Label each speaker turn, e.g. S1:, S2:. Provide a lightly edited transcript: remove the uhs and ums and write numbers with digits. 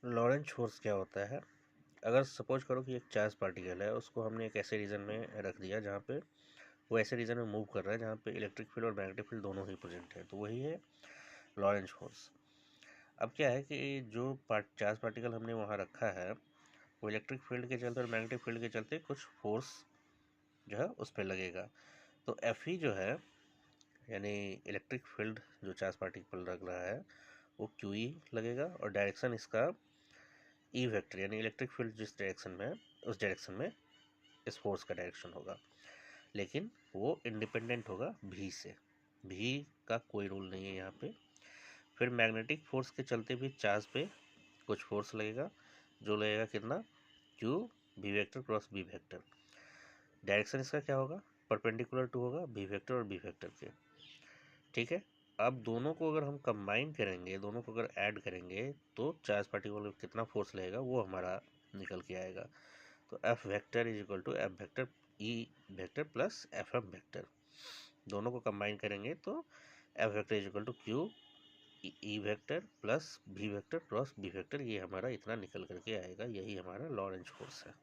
S1: Lorentz force क्या होता है? अगर सपोज करो कि एक चार्ज पार्टिकल है, उसको हमने एक ऐसे रीजन में रख दिया जहाँ पे वो ऐसे रीजन में मूव कर रहा है जहाँ पे इलेक्ट्रिक फील्ड और मैग्नेटिक फील्ड दोनों ही प्रेजेंट है, तो वही है लॉरेंज फोर्स। अब क्या है कि जो चार्ज पार्टिकल हमने वहाँ रखा है वो इलेक्ट्रिक फील्ड के चलते और मैग्नेटिक फील्ड के चलते कुछ फोर्स जो है उस पर लगेगा। तो एफ ई जो है, यानी इलेक्ट्रिक फील्ड जो चार्ज पार्टिकल लग रहा है वो क्यू ई लगेगा, और डायरेक्शन इसका ई वेक्टर, यानी इलेक्ट्रिक फील्ड जिस डायरेक्शन में है उस डायरेक्शन में इस फोर्स का डायरेक्शन होगा, लेकिन वो इंडिपेंडेंट होगा भी से। भी का कोई रूल नहीं है यहाँ पे। फिर मैग्नेटिक फोर्स के चलते भी चार्ज पे कुछ फोर्स लगेगा, जो लगेगा कितना, Q B vector cross B vector. Direction इसका क्या होगा, परपेंडिकुलर टू होगा बी वेक्टर और बी वेक्टर के। ठीक है। अब दोनों को अगर हम कंबाइन करेंगे, दोनों को अगर ऐड करेंगे तो चार्ज पार्टिकल को कितना फोर्स लगेगा वो हमारा निकल के आएगा। तो F vector is equal to F vector E vector plus F M vector. दोनों को कंबाइन करेंगे तो F vector is equal to Q E vector plus B vector cross B vector, ये हमारा इतना निकल करके आएगा। यही हमारा लॉरेंज फोर्स है।